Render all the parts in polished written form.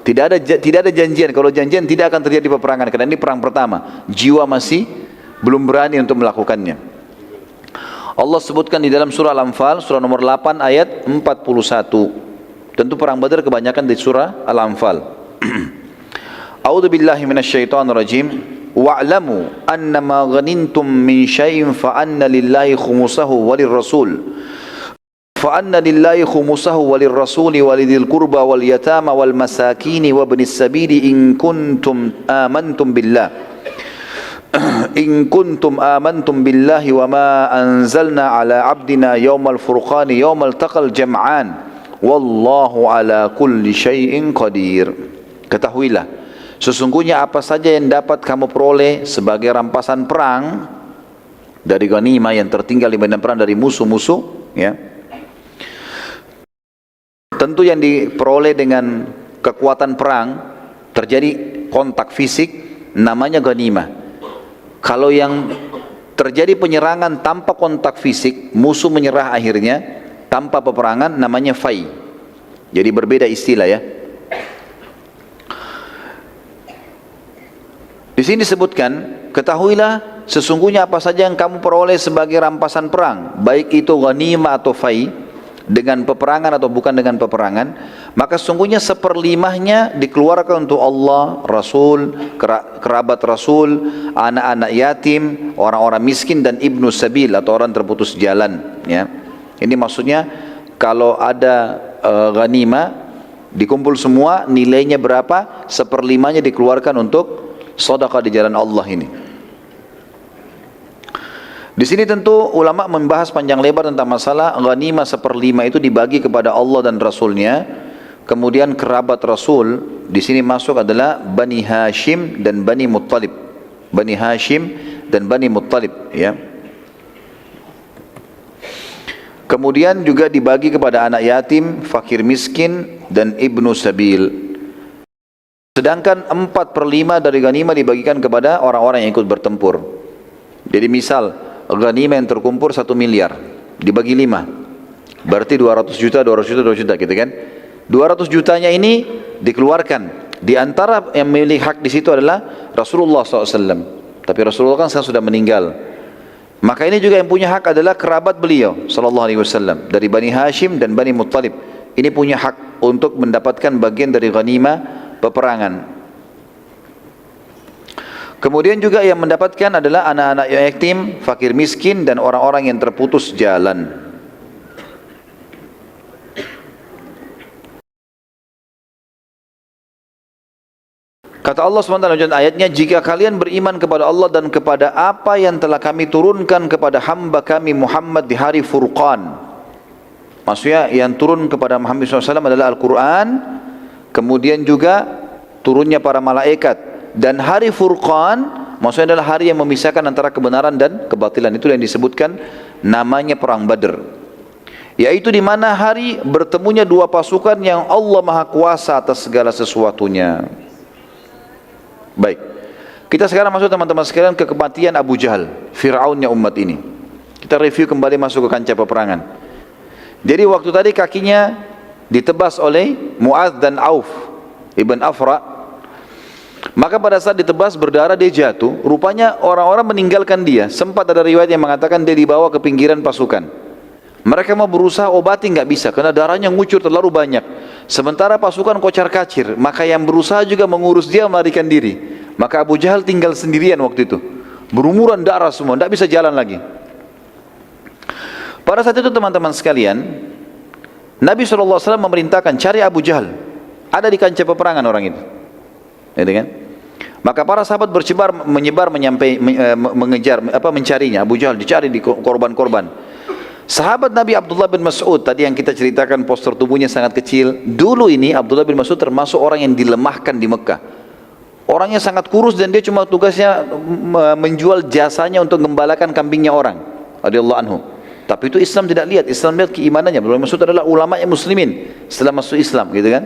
Tidak ada janjian. Kalau janjian tidak akan terjadi peperangan karena ini perang pertama. Jiwa masih belum berani untuk melakukannya. Allah sebutkan di dalam surah Al-Anfal, surah nomor 8 ayat 41. Tentu perang Badar kebanyakan di surah Al-Anfal. A'udzu billahi minasyaitonir rajim. Wa'lamu annama ghanintum min syai'in fa anna lillahi khumusahu walirrasul. فأن لله خمسه وللرسول ولذي القربى واليتامى والمساكين وابن السبيل إن كنتم آمنتم بالله وما أنزلنا على عبدنا يوم الفرقان يوم التقى الجمعان والله على كل شيء قدير. Ketahuilah, sesungguhnya apa saja yang dapat kamu peroleh sebagai rampasan perang dari ghanimah yang tertinggal di medan perang dari musuh-musuh, ya. Tentu yang diperoleh dengan kekuatan perang, terjadi kontak fisik, namanya ghanimah. Kalau yang terjadi penyerangan tanpa kontak fisik, musuh menyerah akhirnya, tanpa peperangan, namanya fai. Jadi berbeda istilah, ya. Di sini disebutkan, ketahuilah sesungguhnya apa saja yang kamu peroleh sebagai rampasan perang, baik itu ghanimah atau fai, dengan peperangan atau bukan dengan peperangan, maka sesungguhnya seperlimahnya dikeluarkan untuk Allah, Rasul, kerabat Rasul, anak-anak yatim, orang-orang miskin dan ibnu sabil atau orang terputus jalan, ya. Ini maksudnya kalau ada ghanimah dikumpul semua, nilainya berapa, seperlimanya dikeluarkan untuk sedekah di jalan Allah ini. Di sini tentu ulama membahas panjang lebar tentang masalah ghanimah seperlima itu dibagi kepada Allah dan Rasulnya. Kemudian kerabat Rasul di sini masuk adalah Bani Hashim dan Bani Muttalib. Bani Hashim dan Bani Muttalib, ya. Kemudian juga dibagi kepada anak yatim, fakir miskin dan ibnu sabil. Sedangkan 4/5 dari ghanimah dibagikan kepada orang-orang yang ikut bertempur. Jadi misal ghanimah yang terkumpul 1 miliar dibagi 5, berarti 200 juta gitu kan. 200 jutanya ini dikeluarkan. Di antara yang memiliki hak di situ adalah Rasulullah SAW. Tapi Rasulullah kan sudah meninggal. Maka ini juga yang punya hak adalah kerabat beliau SAW dari Bani Hashim dan Bani Muttalib. Ini punya hak untuk mendapatkan bagian dari ghanimah peperangan. Kemudian juga yang mendapatkan adalah anak-anak yatim, fakir miskin dan orang-orang yang terputus jalan. Kata Allah SWT dalam ayatnya, jika kalian beriman kepada Allah dan kepada apa yang telah kami turunkan kepada hamba kami Muhammad di hari Furqan. Maksudnya yang turun kepada Muhammad SAW adalah Al-Quran, kemudian juga turunnya para malaikat. Dan hari Furqan maksudnya adalah hari yang memisahkan antara kebenaran dan kebatilan. Itu yang disebutkan namanya perang Badr. Yaitu di mana hari bertemunya dua pasukan yang Allah Maha Kuasa atas segala sesuatunya. Baik. Kita sekarang masuk teman-teman sekalian ke kematian Abu Jahal, Fir'aunnya umat ini. Kita review kembali masuk ke kancah peperangan. Jadi waktu tadi kakinya ditebas oleh Mu'adz dan Auf Ibn Afra. Maka pada saat ditebas berdarah dia jatuh. Rupanya orang-orang meninggalkan dia. Sempat ada riwayat yang mengatakan dia dibawa ke pinggiran pasukan. Mereka mau berusaha obati, nggak bisa karena darahnya ngucur terlalu banyak. Sementara pasukan kocar kacir. Maka yang berusaha juga mengurus dia melarikan diri. Maka Abu Jahal tinggal sendirian waktu itu. Berumuran darah semua, nggak bisa jalan lagi. Pada saat itu teman-teman sekalian, Nabi SAW memerintahkan cari Abu Jahal. Ada di kancah peperangan orang itu. Gitu kan? Maka para sahabat menyebar mengejar mencarinya. Abu Jahal dicari di korban-korban. Sahabat Nabi Abdullah bin Mas'ud tadi yang kita ceritakan postur tubuhnya sangat kecil. Dulu ini Abdullah bin Mas'ud termasuk orang yang dilemahkan di Mekah. Orangnya sangat kurus dan dia cuma tugasnya menjual jasanya untuk gembalakan kambingnya orang. Radhiyallahu anhu. Tapi itu Islam tidak lihat. Islam lihat keimanannya. Abdullah bin Mas'ud adalah ulama yang muslimin setelah masuk Islam, gitu kan?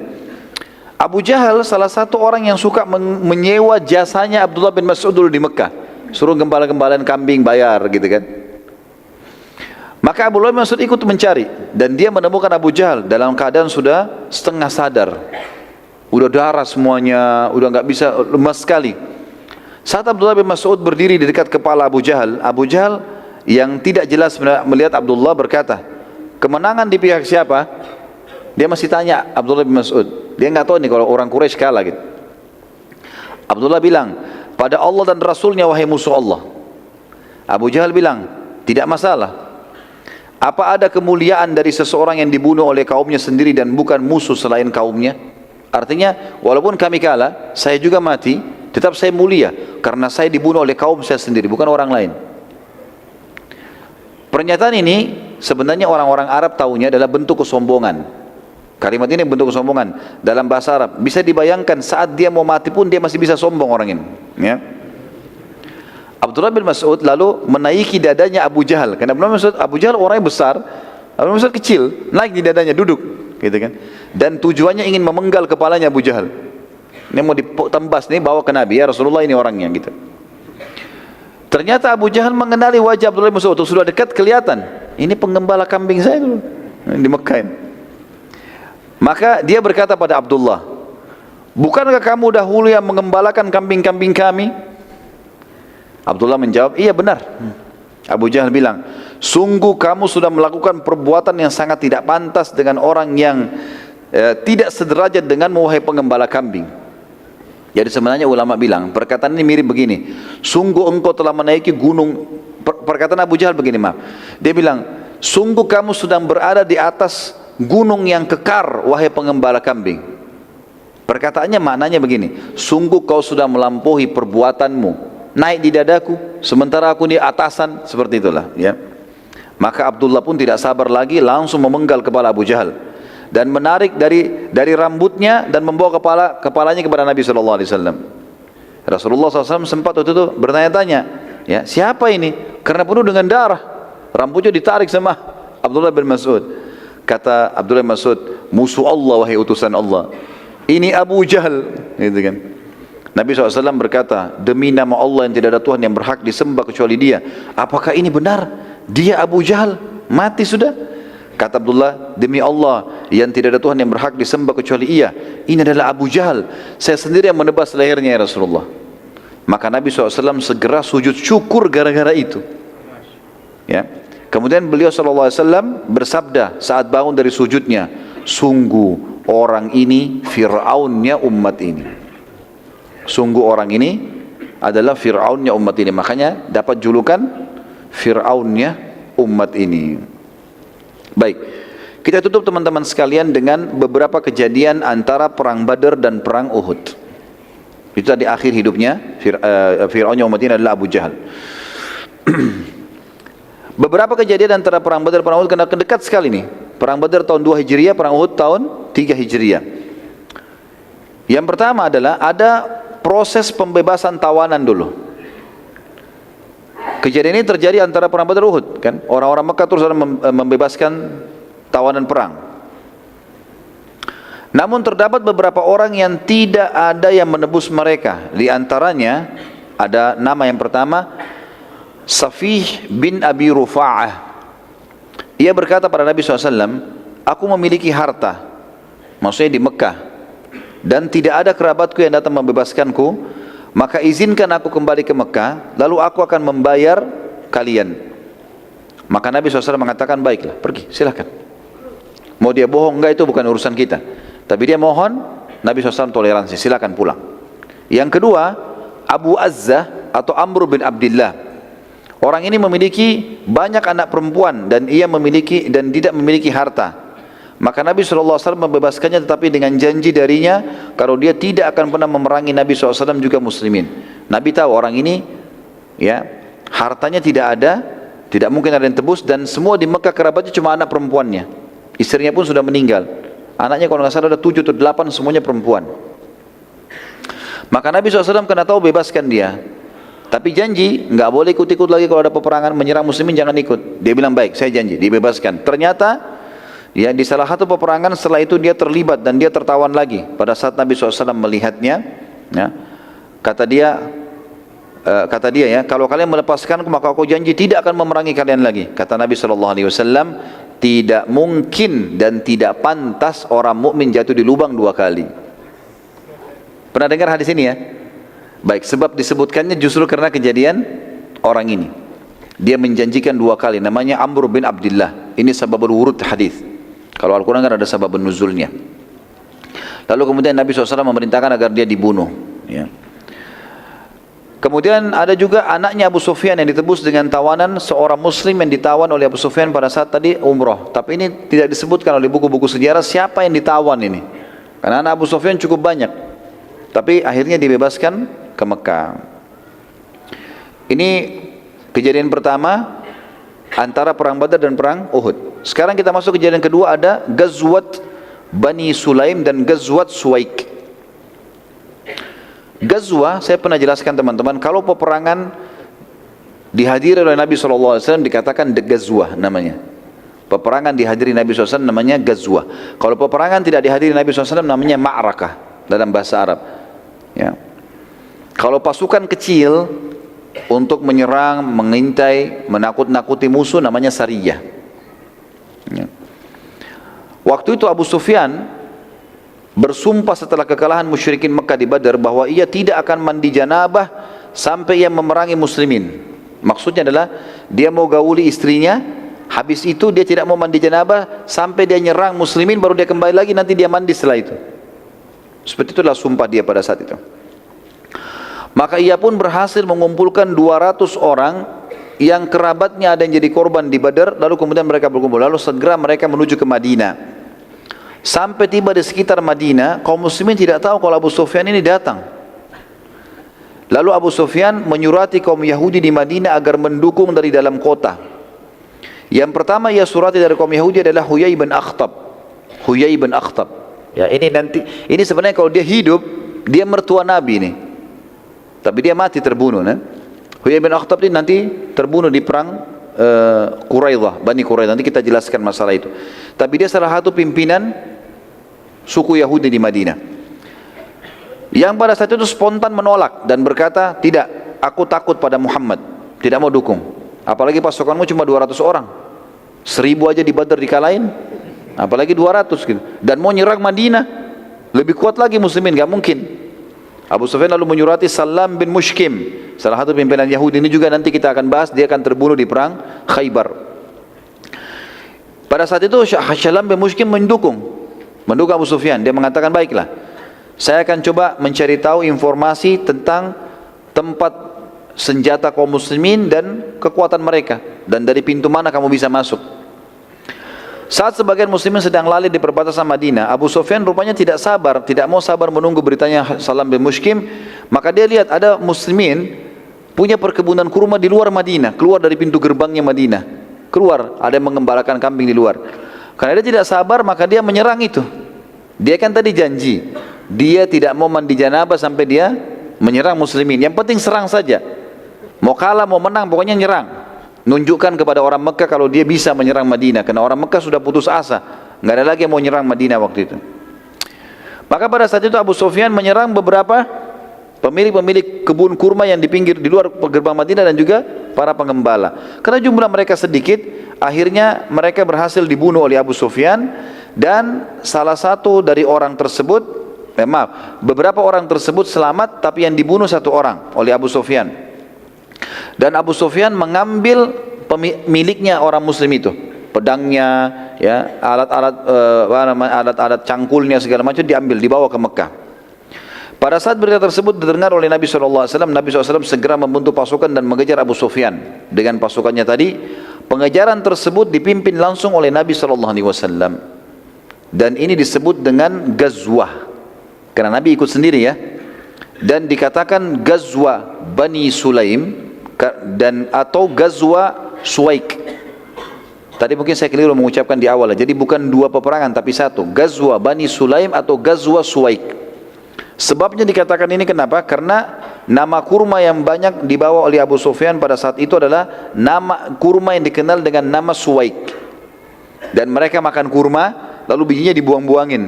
Abu Jahal salah satu orang yang suka menyewa jasanya Abdullah bin Mas'ud dulu di Mekah. Suruh gembala-gembalaan kambing, bayar, gitu kan. Maka Abdullah bin Mas'ud ikut mencari. Dan dia menemukan Abu Jahal dalam keadaan sudah setengah sadar. udah darah semuanya, udah nggak bisa, lemas sekali. Saat Abdullah bin Mas'ud berdiri di dekat kepala Abu Jahal yang tidak jelas melihat Abdullah berkata, kemenangan di pihak siapa? Dia masih tanya Abdullah bin Mas'ud. Dia nggak tahu nih kalau orang Quraisy kalah gitu. Abdullah bilang, pada Allah dan Rasulnya wahai musuh Allah. Abu Jahal bilang, tidak masalah. Apa ada kemuliaan dari seseorang yang dibunuh oleh kaumnya sendiri dan bukan musuh selain kaumnya? Artinya, walaupun kami kalah, saya juga mati, tetap saya mulia karena saya dibunuh oleh kaum saya sendiri, bukan orang lain. Pernyataan ini sebenarnya orang-orang Arab tahunya adalah bentuk kesombongan. Kalimat ini bentuk kesombongan dalam bahasa Arab. Bisa dibayangkan saat dia mau mati pun dia masih bisa sombong orang ini. Ya. Abdullah bin Mas'ud lalu menaiki dadanya Abu Jahal. Karena Abu Jahal orangnya besar, Abu Mas'ud kecil, naik di dadanya, duduk, gitu kan. Dan tujuannya ingin memenggal kepalanya Abu Jahal. Ini mau ditembas nih, bawa ke Nabi, ya Rasulullah ini orangnya gitu. Ternyata Abu Jahal mengenali wajah Abdullah bin Mas'ud, sudah dekat kelihatan. Ini penggembala kambing saya dulu di Mekah ini. Maka dia berkata pada Abdullah, bukankah kamu dahulu yang mengembalakan kambing-kambing kami? Abdullah menjawab, iya benar. Abu Jahal bilang, sungguh kamu sudah melakukan perbuatan yang sangat tidak pantas dengan orang yang tidak sederajat denganmu wahai pengembala kambing. Jadi sebenarnya ulama bilang, perkataan ini mirip begini, sungguh engkau telah menaiki gunung, perkataan Abu Jahal begini, maaf. Dia bilang, sungguh kamu sedang berada di atas gunung yang kekar wahai pengembala kambing. Perkataannya maknanya begini, sungguh kau sudah melampaui perbuatanmu, naik di dadaku sementara aku di atasan, seperti itulah ya. Maka Abdullah pun tidak sabar lagi, langsung memenggal kepala Abu Jahal dan menarik dari rambutnya dan membawa kepalanya kepada Nabi SAW. Rasulullah SAW sempat waktu itu bertanya-tanya, ya siapa ini? Karena penuh dengan darah, rambutnya ditarik sama Abdullah bin Mas'ud. Kata Abdullah bin Mas'ud, musuh Allah wahai utusan Allah, ini Abu Jahal, gitu kan. Nabi SAW berkata, demi nama Allah yang tidak ada Tuhan yang berhak disembah kecuali Dia, apakah ini benar? Dia Abu Jahal, mati sudah. Kata Abdullah, demi Allah yang tidak ada Tuhan yang berhak disembah kecuali Ia, ini adalah Abu Jahal, saya sendiri yang menebas lehernya ya Rasulullah. Maka Nabi SAW segera sujud syukur gara-gara itu. Ya. Kemudian beliau SAW bersabda saat bangun dari sujudnya, sungguh orang ini Fir'aunnya umat ini. Sungguh orang ini adalah Fir'aunnya umat ini. Makanya dapat julukan Fir'aunnya umat ini. Baik, kita tutup teman-teman sekalian dengan beberapa kejadian antara perang Badar dan perang Uhud. Itu tadi akhir hidupnya Fir'aunnya umat ini adalah Abu Jahal. Beberapa kejadian antara perang Badar dan perang Uhud kena dekat sekali nih. Perang Badar tahun 2 Hijriah, perang Uhud tahun 3 Hijriah. Yang pertama adalah ada proses pembebasan tawanan dulu. Kejadian ini terjadi antara perang Badar dan Uhud, kan? Orang-orang Mekah terus membebaskan tawanan perang. Namun terdapat beberapa orang yang tidak ada yang menebus mereka. Di antaranya ada nama yang pertama, Safih bin Abi Rufa'ah. Ia berkata pada Nabi SAW, aku memiliki harta, maksudnya di Mekah, dan tidak ada kerabatku yang datang membebaskanku, maka izinkan aku kembali ke Mekah, lalu aku akan membayar kalian. Maka Nabi SAW mengatakan, baiklah, pergi, silahkan. Mau dia bohong enggak itu bukan urusan kita, tapi dia mohon, Nabi SAW toleransi, silahkan pulang. Yang kedua, Abu Azzah atau Amr bin Abdillah. Orang ini memiliki banyak anak perempuan dan ia memiliki dan tidak memiliki harta. Maka Nabi SAW membebaskannya, tetapi dengan janji darinya kalau dia tidak akan pernah memerangi Nabi SAW juga muslimin. Nabi tahu orang ini ya hartanya tidak ada, tidak mungkin ada yang tebus, dan semua di Mekah kerabatnya cuma anak perempuannya. Istrinya pun sudah meninggal. Anaknya kalau nggak salah ada 7 atau 8, semuanya perempuan. Maka Nabi SAW kena tahu bebaskan dia. Tapi janji, nggak boleh ikut-ikut lagi kalau ada peperangan menyerang muslimin, jangan ikut. Dia bilang baik, saya janji, dibebaskan. Ternyata ya di salah satu peperangan setelah itu dia terlibat dan dia tertawan lagi. Pada saat Nabi SAW melihatnya, ya, kata dia ya, kalau kalian melepaskanku maka aku janji tidak akan memerangi kalian lagi. Kata Nabi SAW, tidak mungkin dan tidak pantas orang mukmin jatuh di lubang 2 kali. Pernah dengar hadis ini ya? Baik, sebab disebutkannya justru karena kejadian orang ini. Dia menjanjikan 2 kali, namanya Amr bin Abdullah. Ini sababul wurud hadis. Kalau Al-Quran kan ada sababun nuzulnya. Lalu kemudian Nabi SAW memerintahkan agar dia dibunuh. Ya. Kemudian ada juga anaknya Abu Sufyan yang ditebus dengan tawanan seorang muslim yang ditawan oleh Abu Sufyan pada saat tadi umroh. Tapi ini tidak disebutkan oleh buku-buku sejarah siapa yang ditawan ini. Karena anak Abu Sufyan cukup banyak. Tapi akhirnya dibebaskan ke Mekah. Ini kejadian pertama antara perang Badar dan perang Uhud. Sekarang kita masuk kejadian kedua, ada Ghazwat Bani Sulaim dan Ghazwat Suwaik. Ghazwah, saya pernah jelaskan teman-teman, kalau peperangan dihadiri oleh Nabi SAW dikatakan Ghazwah namanya. Peperangan dihadiri Nabi SAW namanya Ghazwah. Kalau peperangan tidak dihadiri Nabi SAW namanya Ma'rakah dalam bahasa Arab. Ya. Kalau pasukan kecil untuk menyerang, mengintai, menakut-nakuti musuh namanya Sariyah. Ya. Waktu itu Abu Sufyan bersumpah setelah kekalahan musyrikin Mekah di Badar bahwa ia tidak akan mandi janabah sampai ia memerangi muslimin. Maksudnya adalah dia mau gauli istrinya, habis itu dia tidak mau mandi janabah sampai dia nyerang muslimin, baru dia kembali lagi, nanti dia mandi setelah itu. Seperti itulah sumpah dia pada saat itu. Maka ia pun berhasil mengumpulkan 200 orang yang kerabatnya ada yang jadi korban di Badar, lalu kemudian mereka berkumpul, lalu segera mereka menuju ke Madinah. Sampai tiba di sekitar Madinah, kaum muslimin tidak tahu kalau Abu Sufyan ini datang. Lalu Abu Sufyan menyurati kaum Yahudi di Madinah agar mendukung dari dalam kota. Yang pertama ia surati dari kaum Yahudi adalah Huyai bin Akhtab. Huyai bin Akhtab. Ya, ini sebenarnya kalau dia hidup, dia mertua Nabi ini. Tapi dia mati terbunuh. Huyai bin Akhtab ini nanti terbunuh di perang Quraidah, Bani Quraidah. Nanti kita jelaskan masalah itu. Tapi dia salah satu pimpinan suku Yahudi di Madinah, yang pada saat itu spontan menolak dan berkata, tidak, aku takut pada Muhammad, tidak mau dukung. Apalagi pasukanmu cuma 200 orang, 1000 aja di Badar dikalahin, apalagi 200 gitu. Dan mau nyerang Madinah, lebih kuat lagi muslimin, gak mungkin. Abu Sufyan lalu menyurati Salam bin Mushkim, salah satu pimpinan Yahudi. Ini juga nanti kita akan bahas, dia akan terbunuh di perang Khaybar. Pada saat itu Salam bin Mushkim mendukung Abu Sufyan. Dia mengatakan, baiklah, saya akan coba mencari tahu informasi tentang tempat senjata kaum muslimin dan kekuatan mereka, dan dari pintu mana kamu bisa masuk. Saat sebagian muslimin sedang lalai di perbatasan Madinah, Abu Sufyan rupanya tidak mau sabar menunggu beritanya Salam bin Mushkim. Maka dia lihat ada muslimin punya perkebunan kurma di luar Madinah, keluar dari pintu gerbangnya Madinah, keluar, ada yang mengembalakan kambing di luar. Karena dia tidak sabar, maka dia menyerang itu. Dia kan tadi janji, dia tidak mau mandi janabah sampai dia menyerang muslimin. Yang penting serang saja, mau kalah mau menang, pokoknya nyerang. Nunjukkan kepada orang Mekah kalau dia bisa menyerang Madinah, karena orang Mekah sudah putus asa, nggak ada lagi yang mau menyerang Madinah waktu itu. Maka pada saat itu Abu Sufyan menyerang beberapa pemilik kebun kurma yang di pinggir, di luar gerbang Madinah, dan juga para pengembala. Karena jumlah mereka sedikit, akhirnya mereka berhasil dibunuh oleh Abu Sufyan. Dan salah satu dari orang tersebut, beberapa orang tersebut selamat, tapi yang dibunuh satu orang oleh Abu Sufyan. Dan Abu Sufyan mengambil miliknya orang muslim itu, pedangnya, ya, alat-alat cangkulnya segala macam diambil, dibawa ke Mekah. Pada saat berita tersebut didengar oleh Nabi SAW, Nabi SAW segera membentuk pasukan dan mengejar Abu Sufyan dengan pasukannya tadi. Pengejaran tersebut dipimpin langsung oleh Nabi SAW. Dan ini disebut dengan Ghazwah, karena Nabi ikut sendiri ya. Dan dikatakan Ghazwah Bani Sulaim dan atau Ghazwah Suwaik. Tadi mungkin saya keliru mengucapkan di awal, jadi bukan 2 peperangan tapi satu, Ghazwah Bani Sulaim atau Ghazwah Suwaik. Sebabnya dikatakan ini kenapa? Karena nama kurma yang banyak dibawa oleh Abu Sufyan pada saat itu adalah nama kurma yang dikenal dengan nama Suwaik. Dan mereka makan kurma lalu bijinya dibuang-buangin.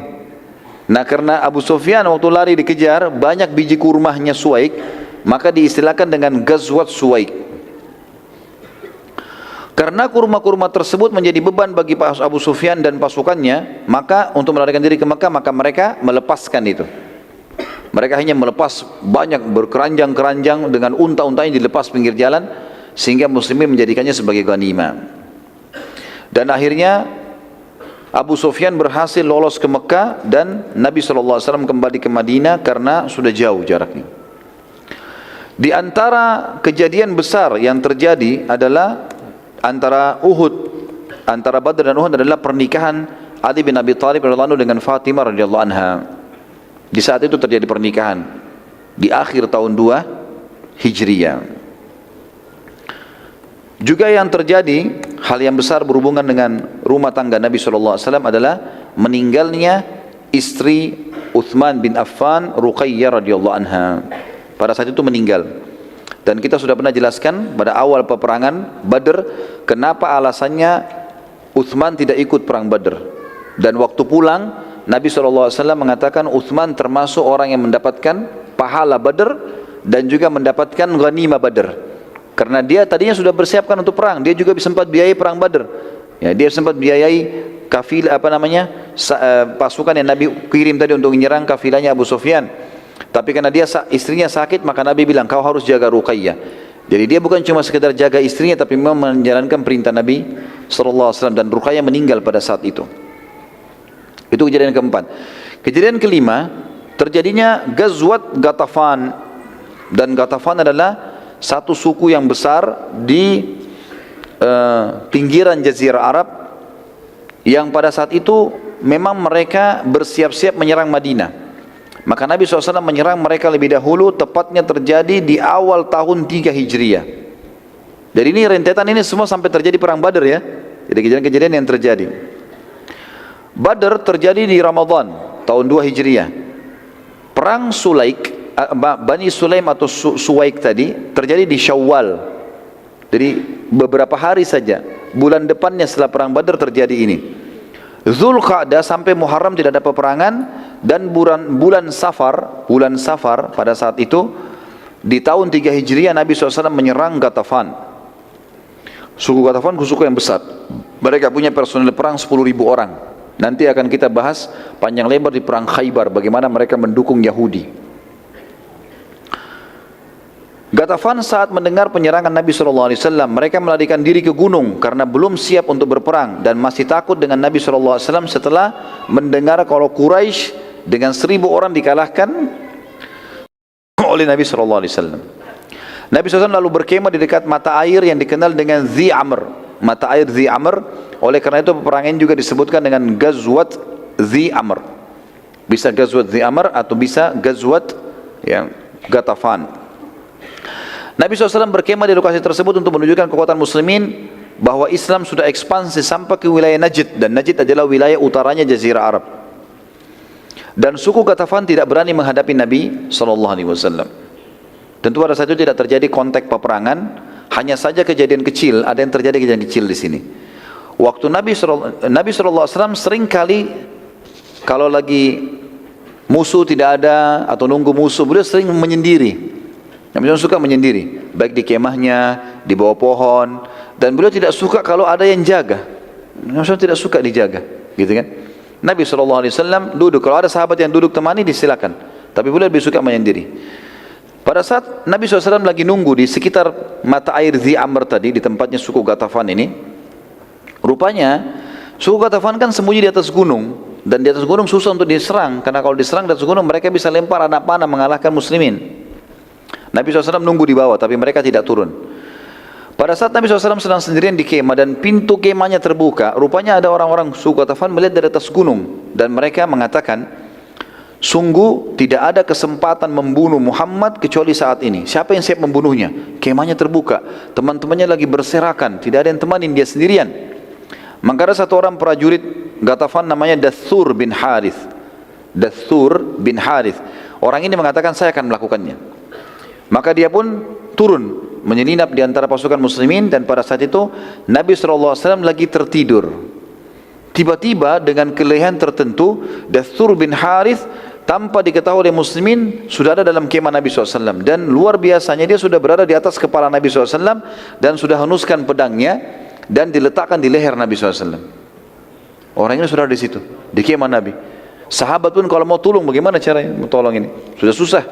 Nah, karena Abu Sufyan waktu lari dikejar banyak biji kurmanya Suwaik, maka diistilahkan dengan Ghazwat Suwaik. Karena kurma-kurma tersebut menjadi beban bagi Abu Sufyan dan pasukannya, maka untuk melarikan diri ke Mekah, maka mereka melepaskan itu. Mereka hanya melepas banyak berkeranjang-keranjang dengan unta-untanya dilepas pinggir jalan sehingga muslimin menjadikannya sebagai ghanimah. Dan akhirnya Abu Sufyan berhasil lolos ke Mekah dan Nabi SAW kembali ke Madinah karena sudah jauh jaraknya. Di antara kejadian besar yang terjadi adalah antara Badr dan Uhud adalah pernikahan Ali bin Abi Thalib radhiyallahu anhu dengan Fatimah radhiyallahu anha. Di saat itu terjadi pernikahan di akhir tahun 2 Hijriah. Juga yang terjadi hal yang besar berhubungan dengan rumah tangga Nabi SAW adalah meninggalnya istri Uthman bin Affan, Ruqayyah radhiyallahu anha. Pada saat itu meninggal. Dan kita sudah pernah jelaskan pada awal peperangan Badr kenapa alasannya Uthman tidak ikut perang Badr. Dan waktu pulang Nabi SAW mengatakan Uthman termasuk orang yang mendapatkan pahala Badr dan juga mendapatkan ghanimah Badr. Karena dia tadinya sudah bersiapkan untuk perang, dia juga sempat biayai perang Badr. Ya, dia sempat biayai pasukan yang Nabi kirim tadi untuk menyerang kafilahnya Abu Sufyan. Tapi karena istrinya sakit, maka Nabi bilang kau harus jaga Ruqayyah. Jadi dia bukan cuma sekedar jaga istrinya, tapi memang menjalankan perintah Nabi SAW, dan Ruqayyah meninggal pada saat itu. Itu kejadian keempat. Kejadian kelima, terjadinya Ghazwat Ghatafan. Dan Ghatafan adalah satu suku yang besar di pinggiran Jazirah Arab yang pada saat itu memang mereka bersiap-siap menyerang Madinah. Maka Nabi SAW menyerang mereka lebih dahulu, tepatnya terjadi di awal tahun 3 Hijriah. Jadi ini rentetan ini semua sampai terjadi perang Badr ya. Jadi kejadian-kejadian yang terjadi. Badr terjadi di Ramadan tahun 2 Hijriah. Perang Sulaik, Bani Sulaim atau Suwaik tadi terjadi di Syawal. Jadi beberapa hari saja, bulan depannya setelah perang Badr terjadi ini. Zulqa'dah sampai Muharram tidak ada peperangan, dan bulan Safar pada saat itu di tahun 3 Hijriah Nabi SAW menyerang Ghatafan. Suku Ghatafan suku yang besar. Mereka punya personel perang 10.000 orang. Nanti akan kita bahas panjang lebar di perang Khaybar bagaimana mereka mendukung Yahudi. Ghatafan saat mendengar penyerangan Nabi SAW, mereka melarikan diri ke gunung karena belum siap untuk berperang dan masih takut dengan Nabi SAW setelah mendengar kalau Quraisy dengan 1.000 orang dikalahkan oleh Nabi SAW. Nabi SAW lalu berkemah di dekat mata air yang dikenal dengan Dhi Amr. Mata air Dhi Amr, oleh karena itu peperangan juga disebutkan dengan Ghazwat Dhi Amr. Bisa Ghazwat Dhi Amr atau bisa Ghazwat Ghatafan. Nabi SAW berkemah di lokasi tersebut untuk menunjukkan kekuatan muslimin bahwa Islam sudah ekspansi sampai ke wilayah Najd, dan Najd adalah wilayah utaranya Jazirah Arab. Dan suku Ghatafan tidak berani menghadapi Nabi SAW. Tentu pada saat itu tidak terjadi kontak peperangan, hanya saja kejadian kecil, ada yang terjadi kejadian kecil di sini. Waktu Nabi SAW sering kali kalau lagi musuh tidak ada atau nunggu musuh, beliau sering menyendiri. Nabi SAW suka menyendiri, baik di kemahnya, di bawah pohon, dan beliau tidak suka kalau ada yang jaga. Nabi SAW tidak suka dijaga, gitu kan? Nabi SAW duduk, kalau ada sahabat yang duduk temani disilakan, tapi beliau lebih suka menyendiri. Pada saat Nabi SAW lagi nunggu di sekitar mata air Dhi Amr tadi, di tempatnya suku Ghatafan ini, rupanya suku Ghatafan kan sembunyi di atas gunung, dan di atas gunung susah untuk diserang, karena kalau diserang di atas gunung mereka bisa lempar anak panah mengalahkan muslimin. Nabi SAW nunggu di bawah, tapi mereka tidak turun. Pada saat Nabi SAW sedang sendirian di kemah dan pintu kemahnya terbuka, rupanya ada orang-orang suku Ghatafan melihat dari atas gunung, dan mereka mengatakan, sungguh tidak ada kesempatan membunuh Muhammad kecuali saat ini. Siapa yang siap membunuhnya? Kemahnya terbuka, teman-temannya lagi berserakan, tidak ada yang temanin, dia sendirian. Maka ada satu orang prajurit Ghatafan namanya Dathur bin Harith. Dathur bin Harith. Orang ini mengatakan saya akan melakukannya. Maka dia pun turun menyelinap di antara pasukan muslimin, dan pada saat itu Nabi SAW lagi tertidur. Tiba-tiba dengan kelelahan tertentu, Dathur bin Harith tanpa diketahui oleh muslimin sudah ada dalam kemah Nabi SAW, dan luar biasanya dia sudah berada di atas kepala Nabi SAW dan sudah henuskan pedangnya dan diletakkan di leher Nabi SAW. Orang ini sudah di situ, di kemah Nabi. Sahabat pun kalau mau tolong bagaimana caranya mau tolong ini? Sudah susah.